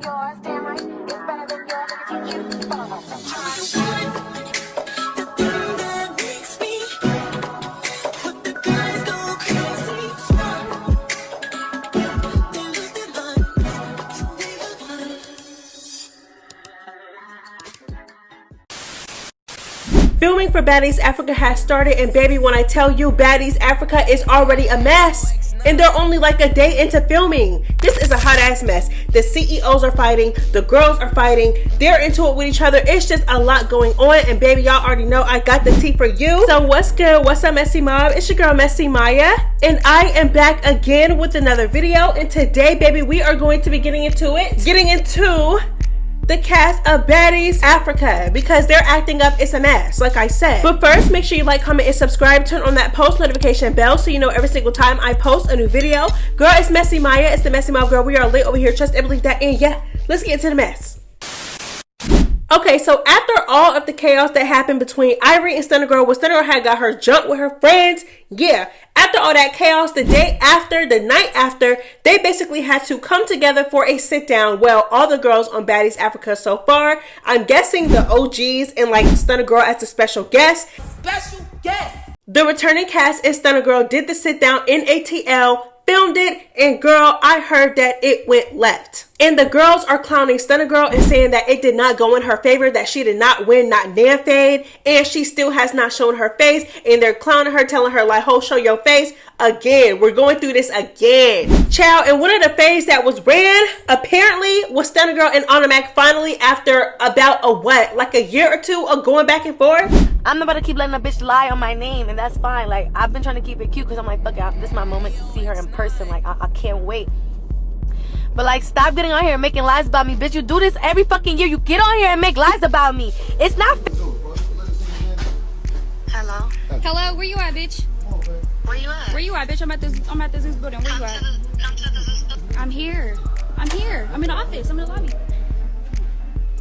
Yours, damn right, it's better than yours. I can teach you. Filming for Baddies Africa has started, and baby, when I tell you Baddies Africa is already a mess, and they're only like a day into filming. This is a hot ass mess. The CEOs are fighting, the girls are fighting, they're into it with each other. It's just a lot going on, and baby, y'all already know I got the tea for you. So what's good? What's up, Messy Mob? It's your girl MessyMya, and I am back again with another video. And today, baby, we are going to be getting into the cast of Baddies Africa, because they're acting up. It's a mess, like I said. But first, make sure you like, comment, and subscribe. Turn on that post notification bell so you know every single time I post a new video. Girl, it's MessyMya. It's the Messy Mob girl. We are lit over here. Trust and believe that. And yeah, let's get into the mess. Okay, so after all of the chaos that happened between Ivory and Stunna Girl, when Stunna Girl had got her jumped with her friends, yeah, after all that chaos, the day after, the night after, they basically had to come together for a sit down. Well, all the girls on Baddies Africa so far, I'm guessing the OGs and like Stunna Girl as a special guest. The returning cast and Stunna Girl did the sit down in ATL, filmed it, and girl, I heard that it went left. And the girls are clowning Stunna Girl and saying that it did not go in her favor, that she did not win, not damn fade, and she still has not shown her face. And they're clowning her, telling her like, "Ho, show your face again. We're going through this again." Child, and one of the fades that was ran apparently was Stunna Girl and Ahna finally, after about a year or two of going back and forth. I'm not about to keep letting a bitch lie on my name, and that's fine. Like, I've been trying to keep it cute because I'm like, fuck it, this is my moment to see her in person. Like, I can't wait. But like, stop getting on here and making lies about me, bitch. You do this every fucking year. You get on here and make lies about me. It's not. Hello? Hello, where you at, bitch? Where you at? Where you at, bitch? I'm at the Zeus building. Where you at? Come to the system. I'm here. I'm in the office. I'm in the lobby.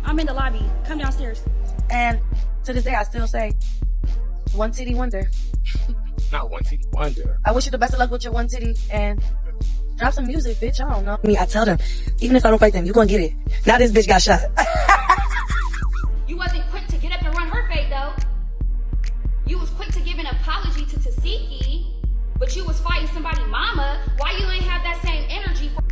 I'm in the lobby. Come downstairs. And to this day, I still say, one titty wonder. Not one titty wonder. I wish you the best of luck with your one titty, and drop some music, bitch. I don't know. I tell them, even if I don't fight them, you gonna get it. Now this bitch got shot. You wasn't quick to get up and run her fade, though. You was quick to give an apology to Tasiki, but you was fighting somebody mama. Why you ain't have that same energy for?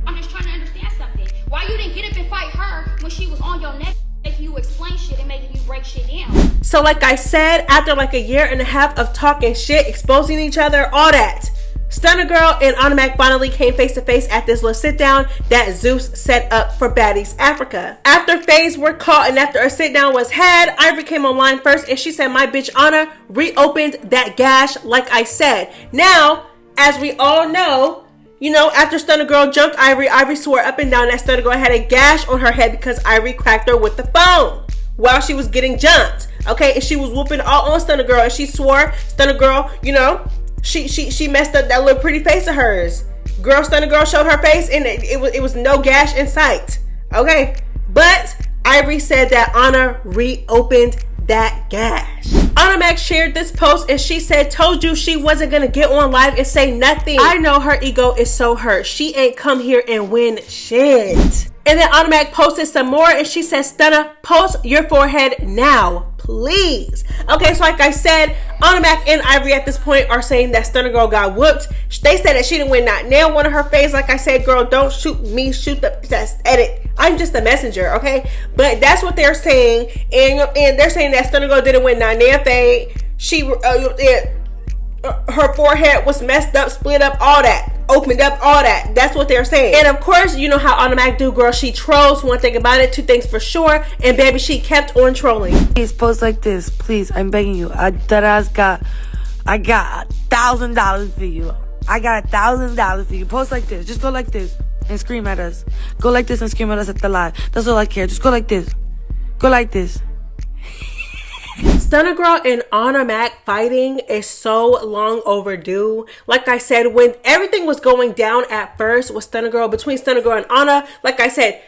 I'm just trying to understand something. Why you didn't get up and fight her when she was on your neck, making you explain shit and making you break shit down? So like I said, after like a year and a half of talking shit, exposing each other, all that, Stunna Girl and Ahna finally came face to face at this little sit down that Zeus set up for Baddies Africa. After phase were caught and after a sit down was had, Ivory came online first and she said, "My bitch Ahna reopened that gash like I said." Now, as we all know, you know, after Stunna Girl jumped Ivory, Ivory swore up and down that Stunna Girl had a gash on her head because Ivory cracked her with the phone while she was getting jumped. Okay, and she was whooping all on Stunna Girl, and she swore Stunna Girl, you know, she messed up that little pretty face of hers. Girl, Stunna Girl showed her face, and it was no gash in sight. Okay, but Ivory said that Ahna reopened that gash. Ahna shared this post and she said, "Told you she wasn't gonna get on live and say nothing. I know her ego is so hurt. She ain't come here and win shit." And then Ahna posted some more and she said, "Stunna, post your forehead now, please." Okay, so like I said, Ahna and Ivory at this point are saying that Stunna Girl got whooped. They said that she didn't win not nail one of her face. Like I said, girl, don't shoot me, shoot the edit. I'm just a messenger, okay? But that's what they're saying, and they're saying that Stunna Girl didn't win not nail fade. She her forehead was messed up, split up, all that, opened up, all that. That's what they're saying. And of course, you know how Ahna do, girl. She trolls. One thing about it, two things for sure. And baby, she kept on trolling. Please post like this, please. I'm begging you. I got $1,000 for you. I got $1,000 for you. Post like this. Just go like this and scream at us. Go like this and scream at us at the live. That's all I care. Just go like this. Go like this. Stunna Girl and Ahna fighting is so long overdue. Like I said, when everything was going down at first with between Stunna Girl and Ahna, like I said,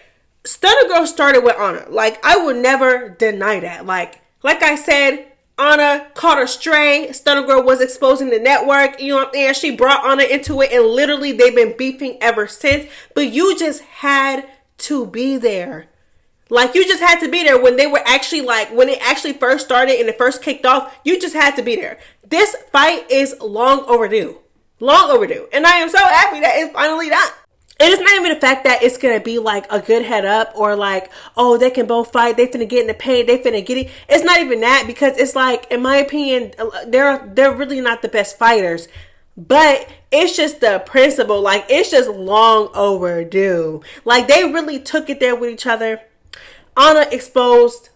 Stunna Girl started with Ahna. Like, I would never deny that. Like I said, Ahna caught her stray. Stunna Girl was exposing the network. You know what I'm saying? She brought Ahna into it, and literally they've been beefing ever since. But you just had to be there. Like, you just had to be there when they were actually, like, when it actually first started and it first kicked off. You just had to be there. This fight is long overdue. Long overdue. And I am so happy that it's finally done. And it's not even the fact that it's going to be like a good head up or like, oh, they can both fight. They finna get in the paint. They finna get it. It's not even that, because it's like, in my opinion, they're really not the best fighters. But it's just the principle. Like, it's just long overdue. Like, they really took it there with each other. Ahna exposed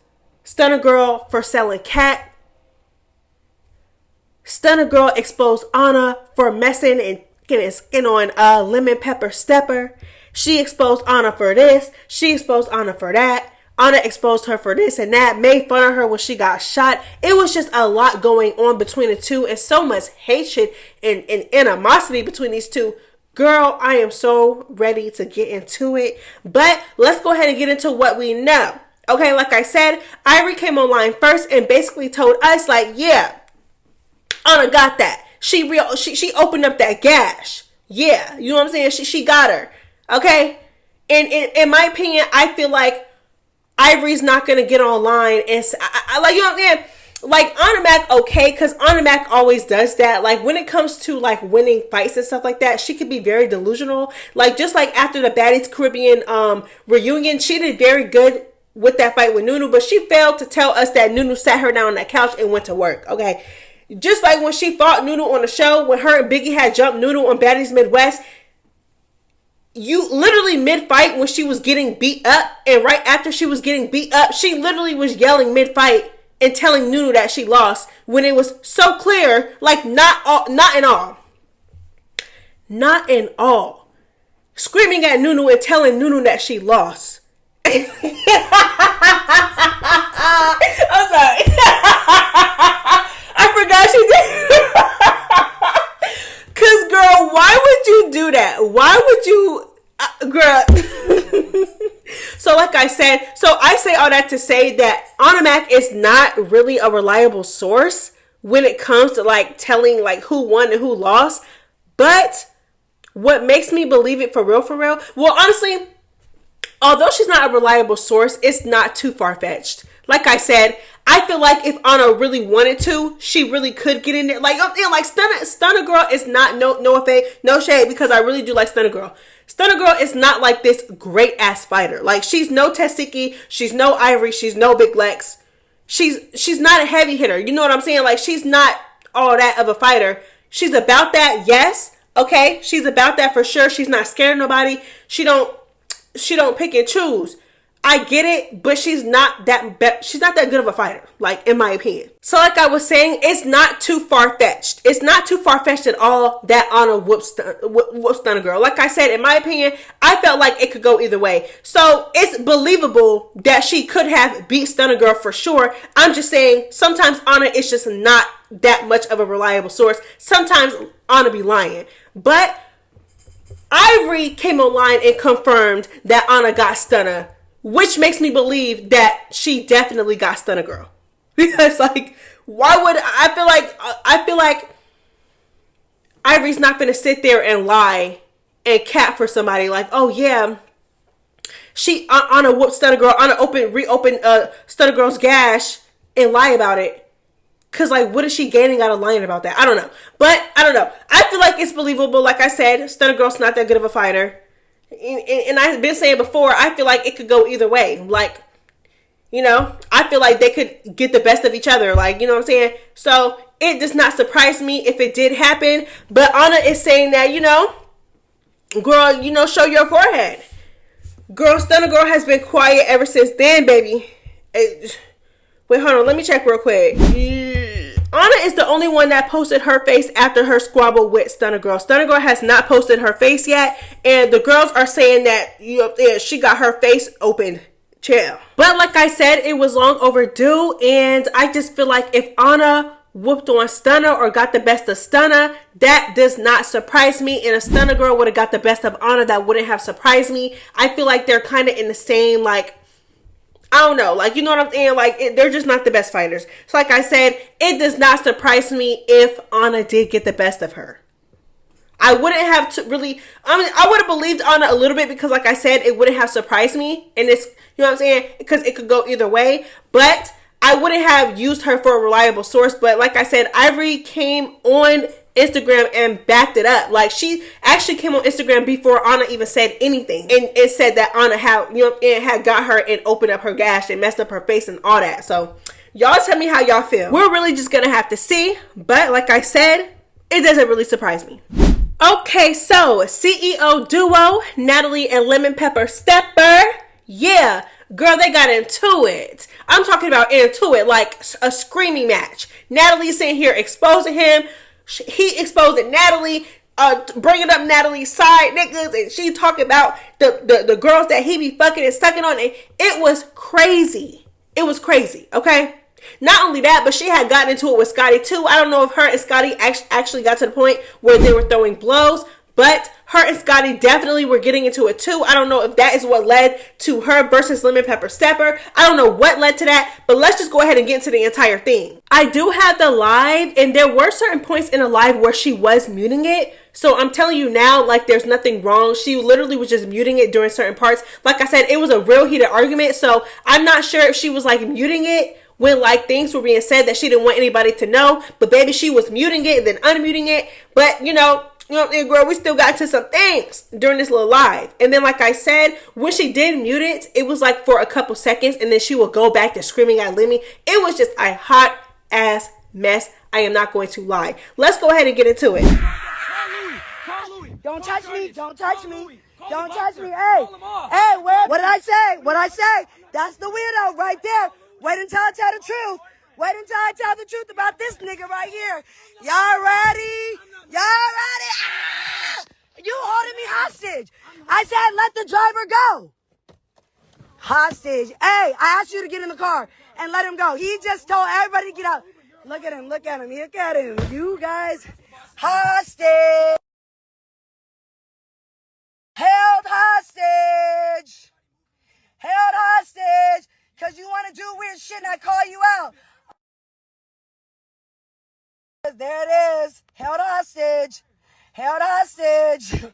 Stunna Girl for selling cat. Stunna Girl exposed Ahna for messing and getting skin on lemon pepper stepper. She exposed Ahna for this. She exposed Ahna for that. Ahna exposed her for this and that. Made fun of her when she got shot. It was just a lot going on between the two, and so much hatred and animosity between these two. Girl, I am so ready to get into it. But let's go ahead and get into what we know. Okay, like I said, Ivory came online first and basically told us, like, yeah, Ahna got that. She opened up that gash. Yeah, you know what I'm saying? She got her. Okay? And in my opinion, I feel like Ivory's not going to get online and I like, you know what I'm saying? Like, Ahna Mac, okay, because Ahna Mac always does that. Like, when it comes to, like, winning fights and stuff like that, she could be very delusional. Like, just like after the Baddies Caribbean reunion, she did very good with that fight with Nunu, but she failed to tell us that Nunu sat her down on that couch and went to work, okay? Just like when she fought Nunu on the show, when her and Biggie had jumped Nunu on Baddies Midwest, you literally mid-fight when she was getting beat up, and right after she was getting beat up, she literally was yelling mid-fight and telling Nunu that she lost, when it was so clear, like, not in all. Screaming at Nunu and telling Nunu that she lost. I'm sorry. I forgot she did. Cause, girl, why would you do that? Why would you, girl? So like I said, so I say all that to say that Ahna Mac is not really a reliable source when it comes to, like, telling, like, who won and who lost. But what makes me believe it for real, well, honestly, although she's not a reliable source, it's not too far-fetched. Like I said, I feel like if Ahna really wanted to, she really could get in there. Like, you know, like, Stunna Girl is not, no shade, because I really do like Stunna Girl. Stunna Girl is not like this great ass fighter. Like, she's no Tesiki, she's no Ivory, she's no Big Lex. She's not a heavy hitter. You know what I'm saying? Like, she's not all that of a fighter. She's about that, yes. Okay, she's about that for sure. She's not scared of nobody. She don't pick and choose. I get it, but she's not that good of a fighter, like, in my opinion. So like I was saying, it's not too far-fetched. It's not too far-fetched at all that Ahna whoops Stunna Girl. Like I said, in my opinion, I felt like it could go either way. So it's believable that she could have beat Stunna Girl for sure. I'm just saying, sometimes Ahna is just not that much of a reliable source. Sometimes Ahna be lying. But Ivory came online and confirmed that Ahna got Stunna, which makes me believe that she definitely got Stunna Girl. Because, like, why would I feel like Ivory's not gonna sit there and lie and cap for somebody like, oh yeah, she Ahna whooped Stunna Girl, Ahna reopened Stunna Girl's gash and lie about it. Cause, like, what is she gaining out of lying about that? I don't know. But I don't know. I feel like it's believable. Like I said, Stunna Girl's not that good of a fighter. And I've been saying before, I feel like it could go either way. Like, you know, I feel like they could get the best of each other. Like, you know what I'm saying? So it does not surprise me if it did happen. But Ahna is saying that, you know, girl, you know, show your forehead. Girl, Stunna Girl has been quiet ever since then, baby. Wait, hold on. Let me check real quick. Ahna is the only one that posted her face after her squabble with Stunna Girl. Stunna Girl has not posted her face yet, and the girls are saying that, you know, she got her face opened. Chill. But like I said, it was long overdue, and I just feel like if Ahna whooped on Stunna or got the best of Stunna, that does not surprise me. And if Stunna Girl would have got the best of Ahna, that wouldn't have surprised me. I feel like they're kind of in the same, like, I don't know, like, you know what I'm saying? Like, they're just not the best fighters. So like I said, it does not surprise me if Ahna did get the best of her. I wouldn't have to really, I mean, I would have believed Anna a little bit because like I said, it wouldn't have surprised me. And it's, you know what I'm saying? Because it could go either way. But I wouldn't have used her for a reliable source. But like I said, Ivory came on Instagram and backed it up. Like she actually came on Instagram before Anna even said anything. And it said that Anna had, you know, it had got her and opened up her gash and messed up her face and all that. So y'all tell me how y'all feel. We're really just going to have to see. But like I said, it doesn't really surprise me. Okay, so CEO duo, Natalie and Lemon Pepper Stepper. Yeah, girl, they got into it. I'm talking about into it, like a screaming match. Natalie sitting here exposing him. He exposing Natalie, bringing up Natalie's side niggas, and she talking about the girls that he be fucking and sucking on. And it was crazy. It was crazy, okay? Not only that, but she had gotten into it with Scotty too. I don't know if her and Scotty actually got to the point where they were throwing blows, but her and Scotty definitely were getting into it too. I don't know if that is what led to her versus Lemon Pepper Stepper. I don't know what led to that, but let's just go ahead and get into the entire thing. I do have the live, and there were certain points in the live where she was muting it. So I'm telling you now, like, there's nothing wrong. She literally was just muting it during certain parts. Like I said, it was a real heated argument. So I'm not sure if she was like muting it when like things were being said that she didn't want anybody to know, but baby, she was muting it and then unmuting it. But you know, girl, we still got to some things during this little live. And then like I said, when she did mute it, it was like for a couple seconds, and then she would go back to screaming at Lemmy. It was just a hot ass mess. I am not going to lie. Let's go ahead and get into it. Don't touch me. Don't touch me. Don't touch me. Hey, what did I say? What did I say? That's the weirdo right there. Wait until I tell the truth. Wait until I tell the truth about this nigga right here. Y'all ready? Y'all ready? Ah! You holding me hostage. I said let the driver go. Hostage. Hey, I asked you to get in the car and let him go. He just told everybody to get out. Look at him. Look at him. Look at him. You guys. Hostage. Held hostage. Held hostage. Because you want to do weird shit and I call you out. There it is. Held hostage. Held hostage.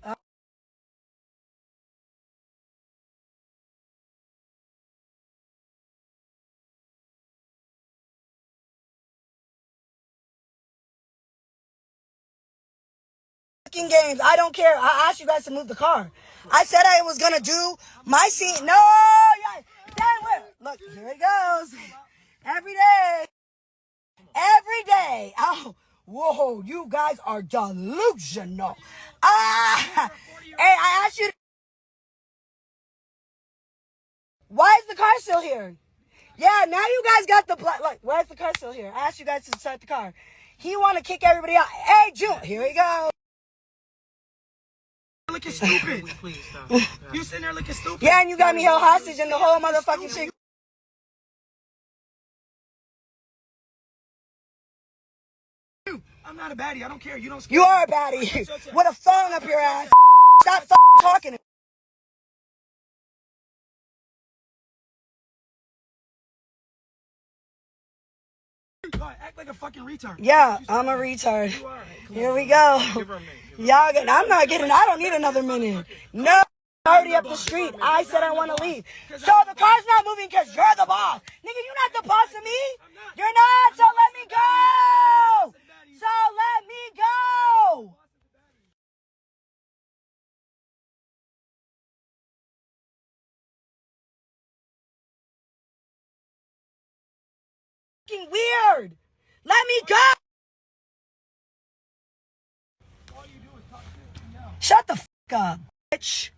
Games. I don't care. I asked you guys to move the car. I said I was going to do my scene. No. Look, here it goes. Every day. Every day. Oh, whoa, you guys are delusional. Hey, I asked you. Why is the car still here? Yeah, now you guys got the black. Like, why is the car still here? I asked you guys to start the car. He want to kick everybody out. Hey, June, here we go. Looking stupid. You sitting there looking stupid. Yeah, and you got me held hostage and the whole motherfucking shit. I'm not a baddie. I don't care. You don't. You are a baddie. With a phone up your ass. Stop talking to me. Act like a fucking retard. Yeah, I'm a retard. Here we go. Y'all get. I'm not getting. I don't need another minute. No. Already up the street. I said I want to leave. So the car's not moving because you're the boss. Nigga, you're not the boss of me. You're not. So let me go. So let me go. Fucking weird. Let me go. Shut the fuck up, bitch.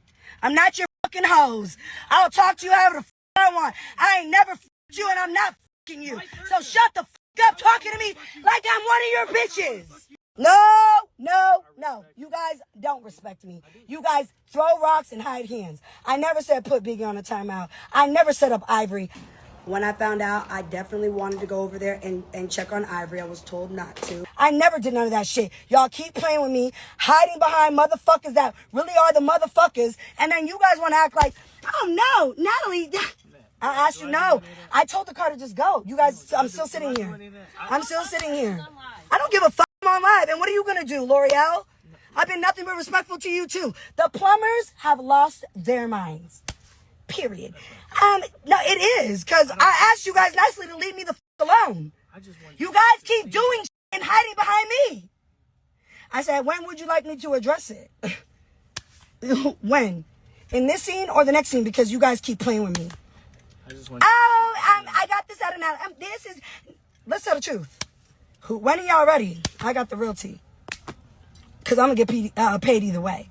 I'm not your fucking hose. I'll talk to you however the fuck I want. I ain't never fucked you and I'm not fucking you. So shut the fuck up talking to me like I'm one of your bitches. No, no, no. You guys don't respect me. You guys throw rocks and hide hands. I never said put Biggie on a timeout. I never set up Ivory. When I found out, I definitely wanted to go over there and check on Ivory. I was told not to. I never did none of that shit. Y'all keep playing with me, hiding behind motherfuckers that really are the motherfuckers. And then you guys want to act like, oh no, Natalie. I asked you no. I told the car to just go. You guys, I'm still sitting here. I'm still sitting here. I don't give a fuck. I'm on live. And what are you going to do, L'Oreal? I've been nothing but respectful to you too. The plumbers have lost their minds. Period. No, it is, because I asked you guys nicely to leave me the alone. You guys keep doing and hiding behind me. I said, when would you like me to address it? When? In this scene or the next scene? Because you guys keep playing with me. I got this out of now. Let's tell the truth. When are y'all ready? I got the real tea. Because I'm going to get paid either way.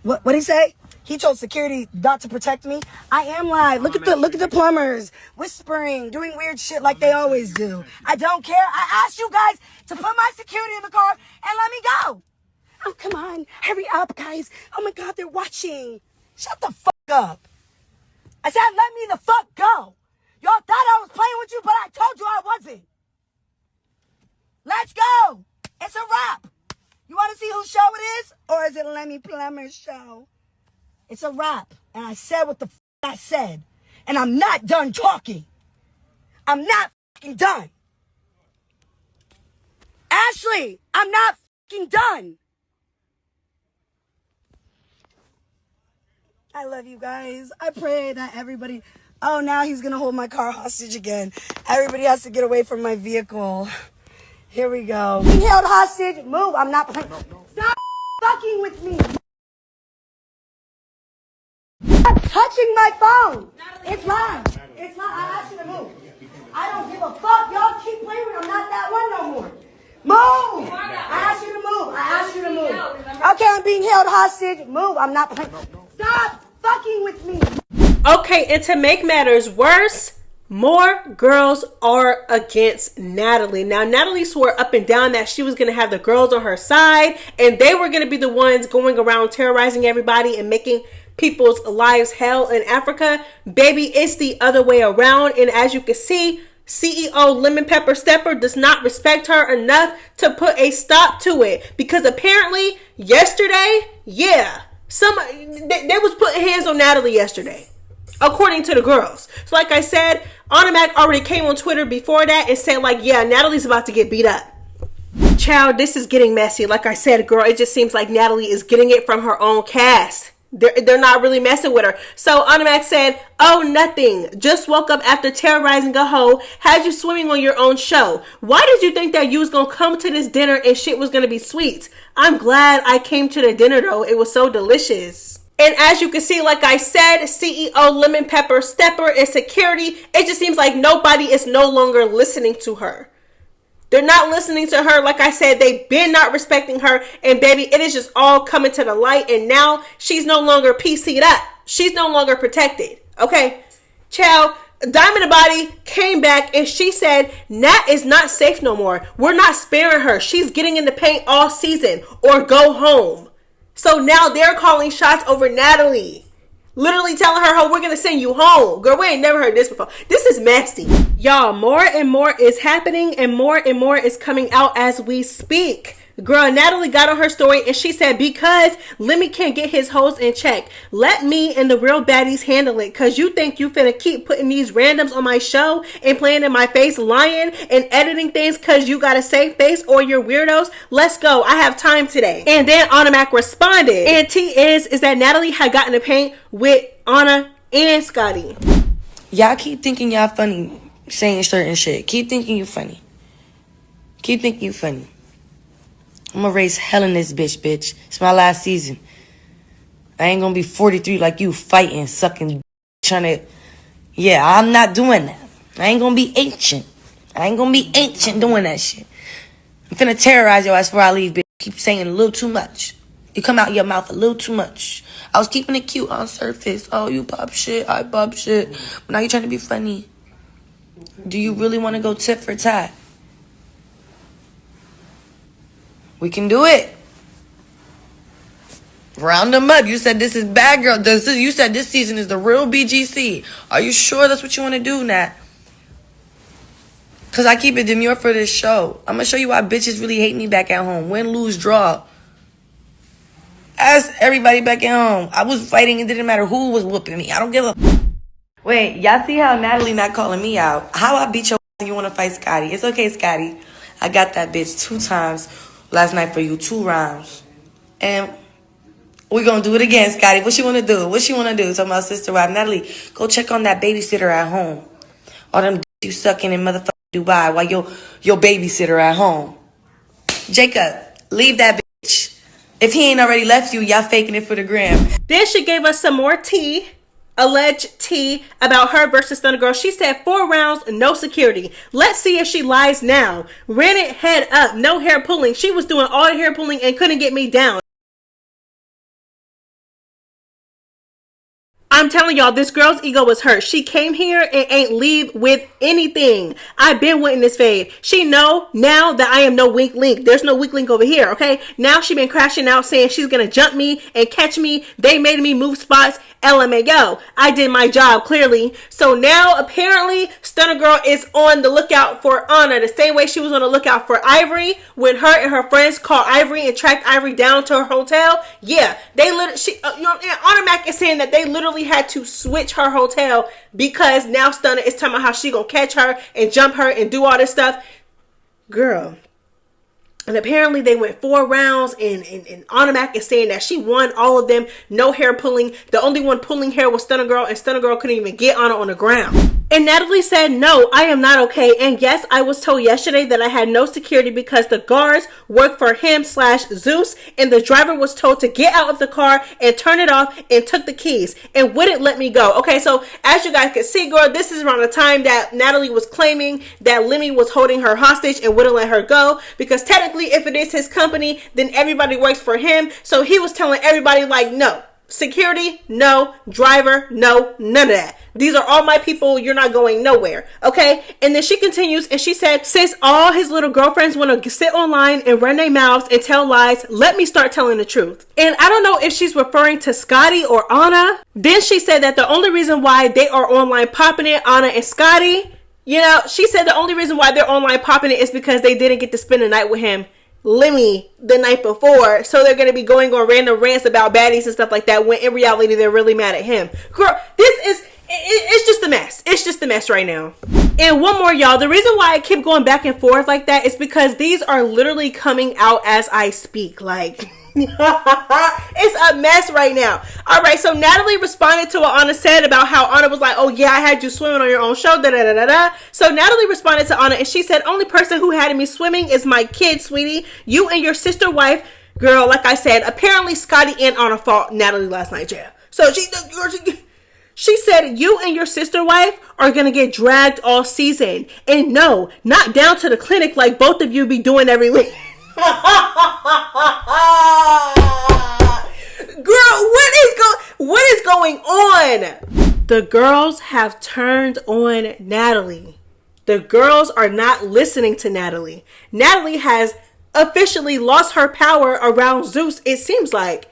What'd he say? He told security not to protect me. I am live. Look at the plumbers whispering, doing weird shit like they always do. I don't care. I asked you guys to put my security in the car and let me go. Oh, come on. Hurry up, guys. Oh, my God, they're watching. Shut the fuck up. I said, let me the fuck go. Y'all thought I was playing with you, but I told you I wasn't. Let's go. It's a wrap. You want to see whose show it is? Or is it Lemmy Plummer's show? It's a wrap. And I said what the f*** I said. And I'm not done talking. I'm not f***ing done. Ashley, I'm not f***ing done. I love you guys. I pray that everybody... Oh, now he's going to hold my car hostage again. Everybody has to get away from my vehicle. Here we go. Being held hostage. Move. I'm not playing. Stop fucking with me. Stop touching my phone. It's live. It's live. I asked you to move. I don't give a fuck. Y'all keep playing with me. I'm not that one no more. Move. I asked you to move. I asked you to move. Okay, I'm being held hostage. Move. I'm not playing. Stop fucking with me. Okay, and to make matters worse, more girls are against Natalie. Now, Natalie swore up and down that she was going to have the girls on her side, and they were going to be the ones going around terrorizing everybody and making people's lives hell in Africa. Baby, it's the other way around, and as you can see, CEO Lemon Pepper Stepper does not respect her enough to put a stop to it, because apparently yesterday, they was putting hands on Natalie yesterday, according to the girls. So like I said, Ahna already came on Twitter before that and said, like, yeah, Natalie's about to get beat up. Child, this is getting messy. Like I said, girl, it just seems like Natalie is getting it from her own cast. They're not really messing with her. So Ahna said, oh, nothing. Just woke up after terrorizing a hoe. Had you swimming on your own show. Why did you think that you was going to come to this dinner and shit was going to be sweet? I'm glad I came to the dinner, though. It was so delicious. And as you can see, like I said, CEO Lemon Pepper Stepper and security, it just seems like nobody is no longer listening to her. They're not listening to her. Like I said, they've been not respecting her. And baby, it is just all coming to the light. And now she's no longer PC'd up. She's no longer protected. Okay. Child, Diamond Body came back and she said, Nat is not safe no more. We're not sparing her. She's getting in the paint all season or go home. So now they're calling shots over Natalie. Literally telling her, oh, we're going to send you home. Girl, we ain't never heard this before. This is nasty. Y'all, more and more is happening and more is coming out as we speak. Girl, Natalie got on her story and she said, because Lemmy can't get his hoes in check, let me and the real baddies handle it. Because you think you finna keep putting these randoms on my show and playing in my face, lying and editing things because you got a safe face or you're weirdos? Let's go. I have time today. And then Ahna responded. And T is that Natalie had gotten to paint with Ahna and Scotty. Y'all keep thinking y'all funny saying certain shit. Keep thinking you funny. Keep thinking you funny. I'm gonna raise hell in this bitch. It's my last season. I ain't gonna be 43 like you fighting, sucking, trying to... Yeah, I'm not doing that. I ain't gonna be ancient. Doing that shit. I'm finna terrorize your ass before I leave, bitch. Keep saying a little too much. You come out your mouth a little too much. I was keeping it cute on surface. Oh, you pop shit, I pop shit. But now you're trying to be funny. Do you really want to go tit for tat? We can do it. Round them up. You said this is bad, girl. You said this season is the real BGC. Are you sure that's what you want to do, Nat? Because I keep it demure for this show. I'm going to show you why bitches really hate me back at home. Win, lose, draw. Ask everybody back at home. I was fighting. It didn't matter who was whooping me. I don't give a... Wait, y'all see how Natalie not calling me out? How I beat your ass and you want to fight Scotty? It's okay, Scotty. I got that bitch 2 times last night for you. 2 rounds. And we're going to do it again, Scotty. What she want to do? What she want to do? So my sister wife, Natalie, go check on that babysitter at home. All them you sucking in motherfucking Dubai while your babysitter at home. Jacob, leave that bitch. If he ain't already left you, y'all faking it for the gram. Then she gave us some more tea, alleged tea, about her versus Stunna Girl. She said 4 rounds, no security. Let's see if she lies now. Ran it head up, no hair pulling. She was doing all the hair pulling and couldn't get me down. I'm telling y'all, this girl's ego was hurt. She came here and ain't leave with anything. I've been wanting this fade. She know now that I am no weak link. There's no weak link over here, okay? Now she been crashing out saying she's gonna jump me and catch me. They made me move spots. LMAO. I did my job, clearly. So now, apparently, Stunna Girl is on the lookout for Ahna. The same way she was on the lookout for Ivory when her and her friends called Ivory and tracked Ivory down to her hotel. Yeah, they literally, Ahna Mac is saying that they literally had to switch her hotel because now Stunna is talking about how she gonna catch her and jump her and do all this stuff. Girl. And apparently they went 4 rounds and Ahna Mac is saying that she won all of them. No hair pulling. The only one pulling hair was Stunna Girl, and Stunna Girl couldn't even get Ahna on the ground. And Natalie said, no, I am not okay. And yes, I was told yesterday that I had no security because the guards work for him/Zeus, and the driver was told to get out of the car and turn it off and took the keys and wouldn't let me go. Okay, so as you guys can see, girl, this is around the time that Natalie was claiming that Lemmy was holding her hostage and wouldn't let her go, because technically if it is his company, then everybody works for him. So he was telling everybody, like, no. Security, no. Driver, no. None of that. These are all my people. You're not going nowhere. Okay? And then she continues and she said, since all his little girlfriends want to sit online and run their mouths and tell lies, let me start telling the truth. And I don't know if she's referring to Scotty or Ahna. Then she said that the only reason why they are online popping it, Ahna and Scotty, you know, she said the only reason why they're online popping it is because they didn't get to spend the night with him, Lemmy, the night before, so they're going to be going on random rants about baddies and stuff like that, when in reality they're really mad at him. Girl, it's just a mess. It's just a mess right now. And one more, y'all, the reason why I keep going back and forth like that is because these are literally coming out as I speak. Like, it's a mess right now. All right, so Natalie responded to what Ahna said about how Ahna was like, oh yeah, I had you swimming on your own show, da da da da da. So Natalie responded to Ahna and she said, only person who had me swimming is my kid, sweetie. You and your sister wife. Girl, like I said, apparently Scotty and Ahna fought Natalie last night, yeah. So she said, you and your sister wife are going to get dragged all season. And no, not down to the clinic like both of you be doing every week. Girl, what is going on? The girls have turned on Natalie. The girls are not listening to Natalie. Natalie has officially lost her power around Zeus, it seems like.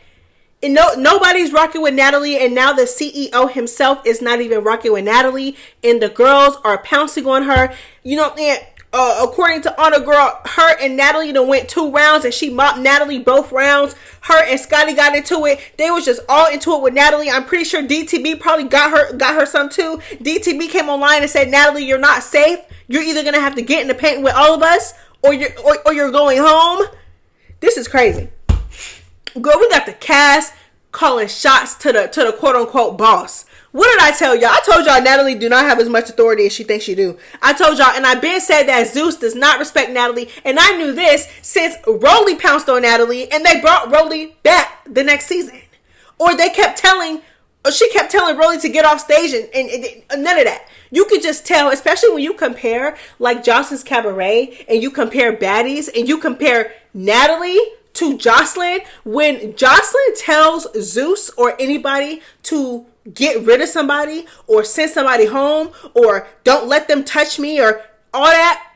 And nobody's rocking with Natalie, and now the CEO himself is not even rocking with Natalie, and the girls are pouncing on her. You know, according to Ahna Girl, her and Natalie done went 2 rounds and she mopped Natalie both rounds. Her and Scotty got into it. They was just all into it with Natalie. I'm pretty sure DTB probably got her some too. DTB came online and said, Natalie, you're not safe. You're either gonna have to get in the paint with all of us or you're going home. This is crazy. Girl, we got the cast calling shots to the quote unquote boss. What did I tell y'all? I told y'all Natalie do not have as much authority as she thinks she do. I told y'all, and I've been said that Zeus does not respect Natalie, and I knew this since Rolly pounced on Natalie, and they brought Rolly back the next season. Or she kept telling Rolly to get off stage, and none of that. You could just tell, especially when you compare like Jocelyn's Cabaret, and you compare Baddies, and you compare Natalie to Jocelyn. When Jocelyn tells Zeus or anybody to get rid of somebody or send somebody home or don't let them touch me or all that,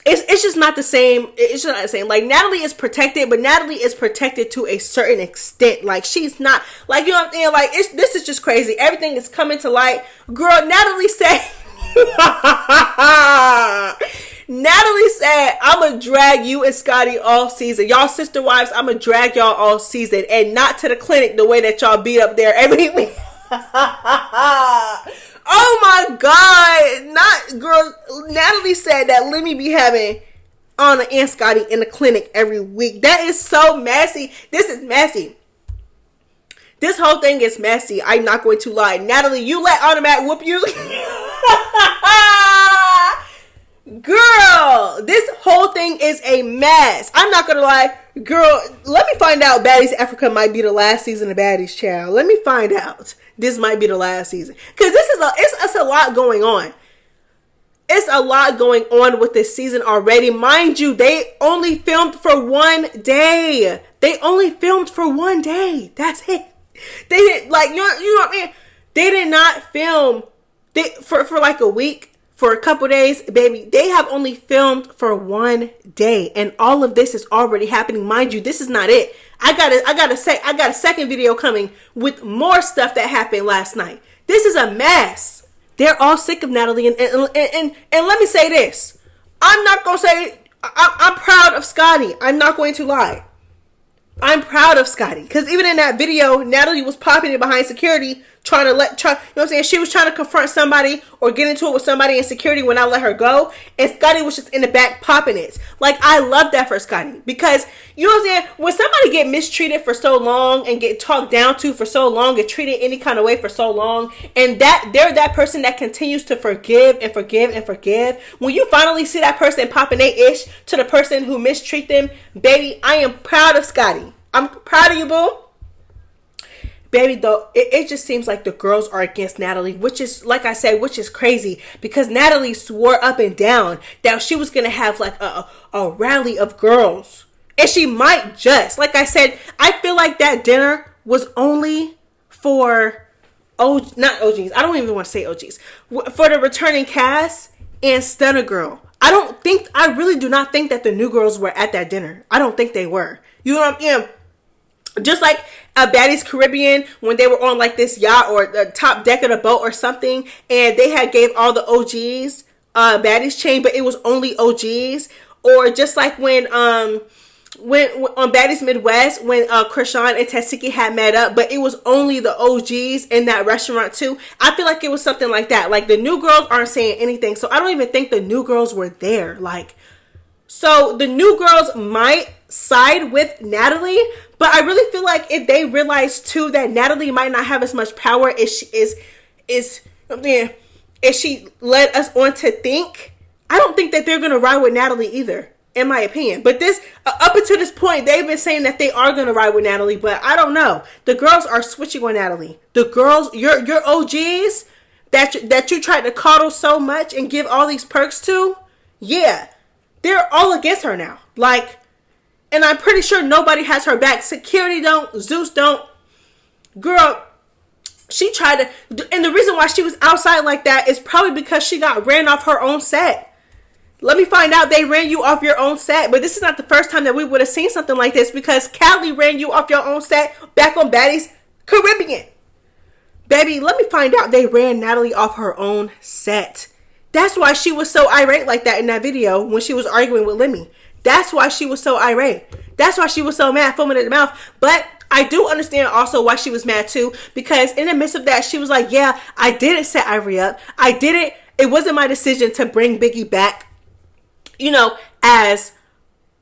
it's just not the same. It's just not the same. Like, Natalie is protected, but Natalie is protected to a certain extent. Like, she's not, like, you know what I'm saying? Like, this is just crazy. Everything is coming to light. Girl, Natalie said Natalie said, I'm going to drag you and Scotty all season. Y'all sister wives, I'm going to drag y'all all season. And not to the clinic the way that y'all beat up there every week. Oh my God. Girl, Natalie said that Lemmy be having Ahna and Scotty in the clinic every week. That is so messy. This is messy. This whole thing is messy. I'm not going to lie. Natalie, you let Ahna whoop you? Girl, this whole thing is a mess. I'm not going to lie. Girl, let me find out Baddies Africa might be the last season of Baddies, child. Let me find out. This might be the last season. Because it's a lot going on. It's a lot going on with this season already. Mind you, they only filmed for 1 day. They only filmed for 1 day. That's it. They didn't, like, you know what I mean? They did not film for like a week, for a couple days, baby. They have only filmed for 1 day. And all of this is already happening. Mind you, this is not it. I got a second video coming with more stuff that happened last night. This is a mess. They're all sick of Natalie. And let me say this. I'm not going to say, I'm proud of Scotty. I'm not going to lie. I'm proud of Scotty. Because even in that video, Natalie was popping it behind security, you know what I'm saying? She was trying to confront somebody or get into it with somebody in security when I let her go. And Scotty was just in the back popping it. Like, I love that for Scotty. Because, you know what I'm saying? When somebody get mistreated for so long and get talked down to for so long and treated any kind of way for so long, and that they're that person that continues to forgive and forgive and forgive. When you finally see that person popping their ish to the person who mistreat them, baby, I am proud of Scotty. I'm proud of you, boo. Baby, though, it just seems like the girls are against Natalie, which is, like I said, which is crazy, because Natalie swore up and down that she was going to have like a rally of girls. And she might just, like I said, I feel like that dinner was only for, not OGs, I don't even want to say OGs, for the returning cast and Stunna Girl. I really do not think that the new girls were at that dinner. I don't think they were. You know what I'm saying? Just like Baddies Caribbean, when they were on like this yacht or the top deck of the boat or something, and they had gave all the OGs Baddies chain, but it was only OGs. Or just like when on Baddies Midwest, when Krishan and Tasiki had met up, but it was only the OGs in that restaurant too. I feel like it was something like that. Like, the new girls aren't saying anything, so I don't even think the new girls were there. Like, so the new girls might side with Natalie, but I really feel like if they realize too that Natalie might not have as much power as she led us on to think, I don't think that they're gonna ride with Natalie either, in my opinion. But this up until this point, they've been saying that they are gonna ride with Natalie, but I don't know. The girls are switching on Natalie. The girls, your OGs that you tried to coddle so much and give all these perks to, yeah, they're all against her now. Like, and I'm pretty sure nobody has her back. Security don't. Zeus don't. Girl, she tried to. And the reason why she was outside like that is probably because she got ran off her own set. Let me find out they ran you off your own set. But this is not the first time that we would have seen something like this, because Callie ran you off your own set back on Baddies Caribbean. Baby, let me find out they ran Natalie off her own set. That's why she was so irate like that in that video when she was arguing with Lemmy. That's why she was so irate. That's why she was so mad, foaming at the mouth. But I do understand also why she was mad too, because in the midst of that, she was like, yeah, I didn't set Ivory up. It wasn't my decision to bring Biggie back, you know, as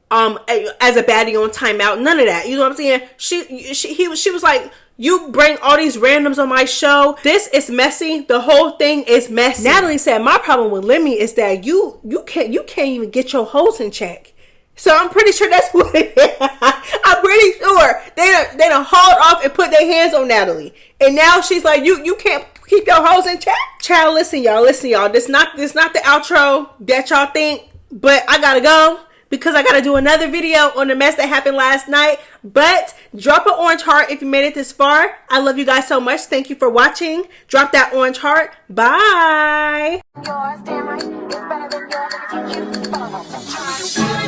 a baddie on timeout. None of that. You know what I'm saying? She was like, you bring all these randoms on my show. This is messy. The whole thing is messy. Natalie said, my problem with Lemmy is that you can't even get your hoes in check. So I'm pretty sure that's what it is. I'm pretty sure they done hauled off and put their hands on Natalie. And now she's like, you can't keep your hoes in check. Child, listen y'all. This not the outro that y'all think, but I gotta go because I gotta do another video on the mess that happened last night. But drop an orange heart if you made it this far. I love you guys so much. Thank you for watching. Drop that orange heart. Bye. Yours, damn right. It's better than yours. I can teach you.